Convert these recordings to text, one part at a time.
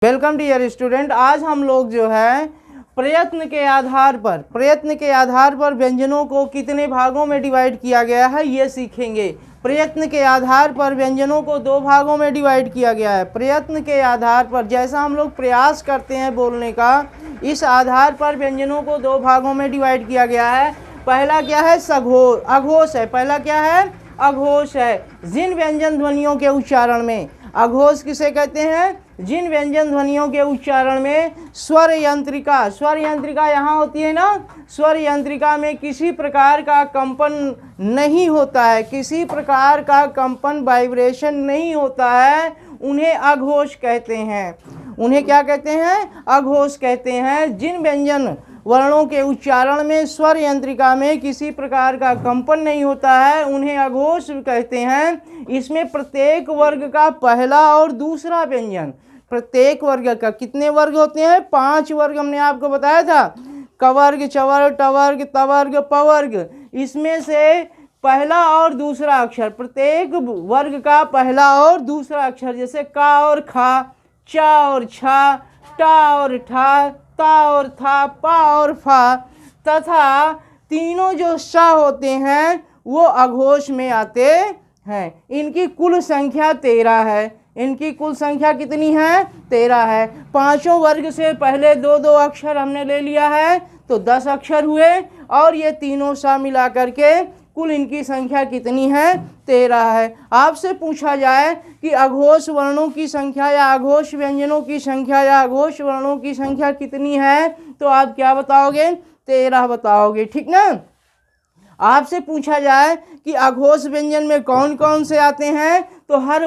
Welcome dear student. आज हम लोग जो है प्रयत्न के आधार पर व्यंजनों को कितने भागों में डिवाइड किया गया है ये सीखेंगे। प्रयत्न के आधार पर व्यंजनों को दो भागों में डिवाइड किया गया है। प्रयत्न के आधार पर जैसा हम लोग प्रयास करते हैं बोलने का, इस आधार पर व्यंजनों को दो भागों में डिवाइड किया गया है। पहला क्या है? अघोष है। पहला क्या है? अघोष है। जिन व्यंजन ध्वनियों के उच्चारण में, अघोष किसे कहते हैं? जिन व्यंजन ध्वनियों के उच्चारण में स्वर यंत्रिका यहाँ होती है ना, स्वर यंत्रिका में किसी प्रकार का कंपन नहीं होता है, किसी प्रकार का कंपन वाइब्रेशन नहीं होता है, उन्हें अघोष कहते हैं। उन्हें क्या कहते हैं? अघोष कहते हैं। जिन व्यंजन वर्णों के उच्चारण में स्वर यंत्रिका में किसी प्रकार का कंपन नहीं होता है, उन्हें अघोष कहते हैं। इसमें प्रत्येक वर्ग का पहला और दूसरा व्यंजन, प्रत्येक वर्ग का कितने वर्ग होते हैं? 5 वर्ग हमने आपको बताया था। कवर्ग, चवर्ग, टवर्ग, तवर्ग, पवर्ग। इसमें से पहला और दूसरा अक्षर, प्रत्येक वर्ग का पहला और दूसरा अक्षर, जैसे का और खा, चा और छा, टा और ठा, ता और था, पा और फा तथा तीनों जो सा होते हैं वो अघोष में आते हैं। इनकी कुल संख्या 13 है। इनकी कुल संख्या कितनी है? 13 है। पांचों वर्ग से पहले दो दो अक्षर हमने ले लिया है तो 10 अक्षर हुए, और ये तीनों सा मिला करके कुल इनकी संख्या कितनी है? 13 है। आपसे पूछा जाए कि अघोष वर्णों की संख्या या अघोष व्यंजनों की संख्या या अघोष वर्णों की संख्या कितनी है, तो आप क्या बताओगे? 13 बताओगे, ठीक ना। आपसे पूछा जाए कि अघोष व्यंजन में कौन कौन से आते हैं, तो हर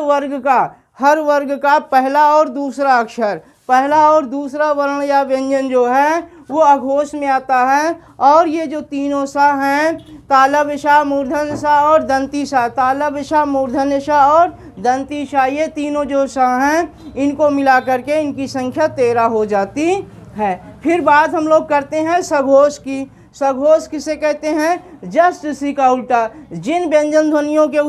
वर्ग का पहला और दूसरा अक्षर, पहला और दूसरा वर्ण या व्यंजन जो है वो अघोष में आता है। और ये जो तीनों सा हैं, तालव्य सा, मूर्धन्य सा और दंती सा, तालव्य सा, मूर्धन्य सा और दंती सा, ये तीनों जो सा हैं इनको मिला करके इनकी संख्या 13 हो जाती है। फिर बात हम लोग करते हैं सघोष की। सघोष किसे कहते हैं? जस्ट सी का उल्टा। जिन व्यंजन ध्वनियों के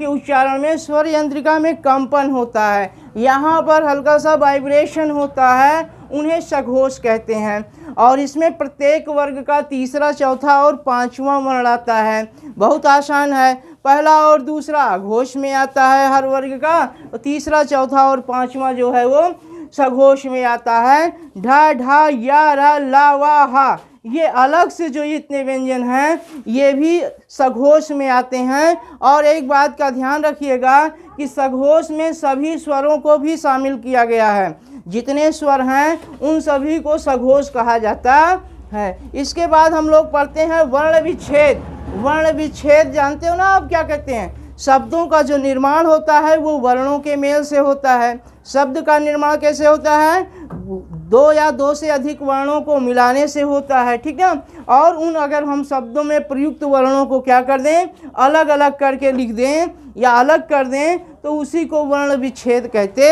उच्चारण में स्वर यंत्रिका में कंपन होता है, यहाँ पर हल्का सा वाइब्रेशन होता है, उन्हें सघोष कहते हैं। और इसमें प्रत्येक वर्ग का तीसरा, चौथा और पांचवा वर्ण आता है। बहुत आसान है। पहला और दूसरा अघोष में आता है हर वर्ग का, और तीसरा, चौथा और पांचवा जो है वो सघोष में आता है। ढा, ढा, या, रा, ला, वा, हा, ये अलग से जो इतने व्यंजन हैं ये भी सघोष में आते हैं। और एक बात का ध्यान रखिएगा कि सघोष में सभी स्वरों को भी शामिल किया गया है। जितने स्वर हैं उन सभी को सघोष कहा जाता है। इसके बाद हम लोग पढ़ते हैं वर्ण विच्छेद। वर्ण विच्छेद जानते हो ना आप क्या कहते हैं? शब्दों का जो निर्माण होता है वो वर्णों के मेल से होता है। शब्द का निर्माण कैसे होता है? दो या दो से अधिक वर्णों को मिलाने से होता है, ठीक है। और अगर हम शब्दों में प्रयुक्त वर्णों को क्या कर दें, अलग अलग करके लिख दें या अलग कर दें, तो उसी को वर्ण विच्छेद कहते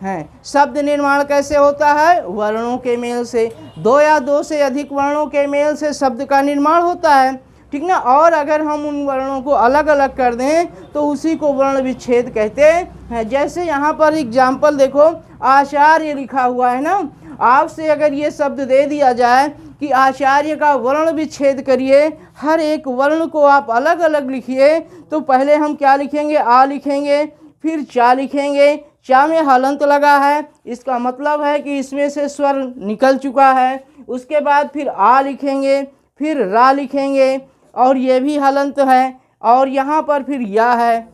हैं। शब्द निर्माण कैसे होता है? वर्णों के मेल से। दो या दो से अधिक वर्णों के मेल से शब्द का निर्माण होता है, ठीक ना। और अगर हम उन वर्णों को अलग अलग कर दें तो उसी को वर्ण विच्छेद कहते हैं। जैसे यहाँ पर एग्जाम्पल देखो, आचार्य लिखा हुआ है ना। आपसे अगर ये शब्द दे दिया जाए कि आचार्य का वर्ण विच्छेद करिए, हर एक वर्ण को आप अलग अलग लिखिए, तो पहले हम क्या लिखेंगे? आ लिखेंगे, फिर चा लिखेंगे। चा में हलंत लगा है, इसका मतलब है कि इसमें से स्वर निकल चुका है। उसके बाद फिर आ लिखेंगे, फिर रा लिखेंगे, और ये भी हलंत है। और यहाँ पर फिर या है।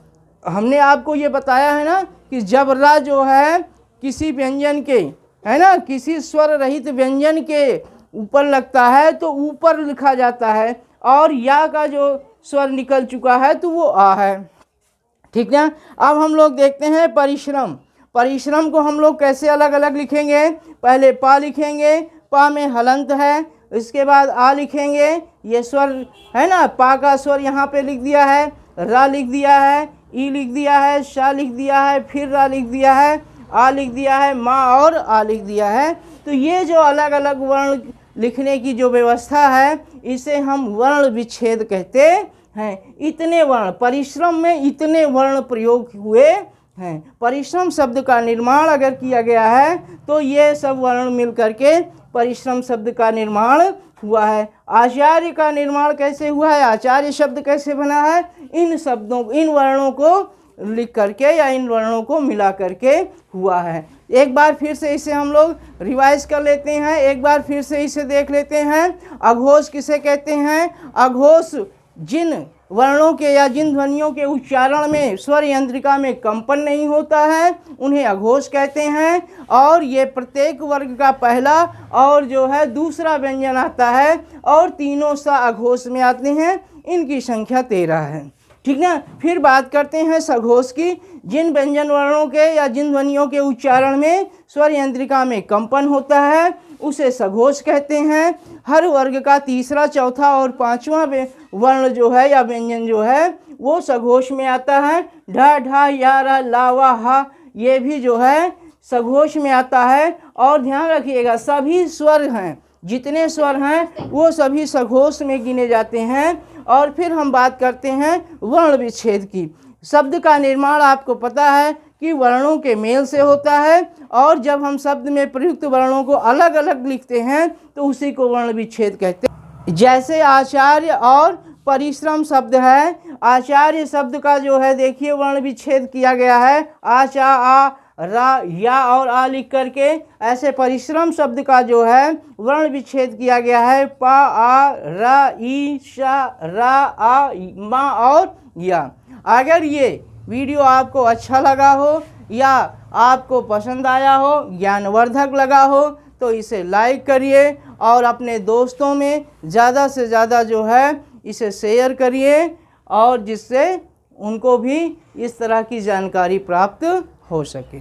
हमने आपको ये बताया है ना कि जब रा जो है किसी व्यंजन के, है ना, किसी स्वर रहित व्यंजन के ऊपर लगता है तो ऊपर लिखा जाता है, और या का जो स्वर निकल चुका है तो वो आ है, ठीक है। अब हम लोग देखते हैं परिश्रम। परिश्रम को हम लोग कैसे अलग अलग लिखेंगे? पहले पा लिखेंगे, पा में हलंत है। इसके बाद आ लिखेंगे, ये स्वर है ना, पा का स्वर यहाँ पे लिख दिया है, रा लिख दिया है, ई लिख दिया है, शा लिख दिया है, फिर रा लिख दिया है, आ लिख दिया है, माँ और आ लिख दिया है। तो ये जो अलग अलग वर्ण लिखने की जो व्यवस्था है इसे हम वर्ण विच्छेद कहते हैं। इतने वर्ण, परिश्रम में इतने वर्ण प्रयोग हुए हैं। परिश्रम शब्द का निर्माण अगर किया गया है तो ये सब वर्ण मिल करके परिश्रम शब्द का निर्माण हुआ है। आचार्य का निर्माण कैसे हुआ है, आचार्य शब्द कैसे बना है, इन शब्दों, इन वर्णों को लिख करके या इन वर्णों को मिला करके हुआ है। एक बार फिर से इसे हम लोग रिवाइज कर लेते हैं, एक बार फिर से इसे देख लेते हैं। अघोष किसे कहते हैं, अघोष जिन वर्णों के या जिन ध्वनियों के उच्चारण में स्वर यंत्रिका में कंपन नहीं होता है उन्हें अघोष कहते हैं। और ये प्रत्येक वर्ग का पहला और जो है दूसरा व्यंजन आता है और तीनों सा अघोष में आते हैं, इनकी संख्या 13 है। ठीक ना। फिर बात करते हैं सघोष की। जिन व्यंजन वर्णों के या जिन ध्वनियों के उच्चारण में स्वर यंत्रिका में कंपन होता है उसे सघोष कहते हैं। हर वर्ग का तीसरा, चौथा और पांचवा वर्ण जो है या व्यंजन जो है वो सघोष में आता है। ढ, ढा, या, रा, ला, वा, हा ये भी जो है सघोष में आता है। और ध्यान रखिएगा सभी स्वर हैं, जितने स्वर हैं वो सभी सघोष में गिने जाते हैं। और फिर हम बात करते हैं वर्ण विच्छेद की। शब्द का निर्माण आपको पता है कि वर्णों के मेल से होता है और जब हम शब्द में प्रयुक्त वर्णों को अलग अलग लिखते हैं तो उसी को वर्ण विच्छेद कहते हैं। जैसे आचार्य और परिश्रम शब्द है, आचार्य शब्द का जो है देखिए वर्ण विच्छेद किया गया है, आ, चा, आ, रा, या और आ लिख करके। ऐसे परिश्रम शब्द का जो है वर्ण विच्छेद किया गया है, पा, आ, रा, ई, शा, रा, आ, मा और या। अगर ये वीडियो आपको अच्छा लगा हो या आपको पसंद आया हो, ज्ञानवर्धक लगा हो तो इसे लाइक करिए और अपने दोस्तों में ज़्यादा से ज़्यादा जो है इसे शेयर करिए और जिससे उनको भी इस तरह की जानकारी प्राप्त हो सके।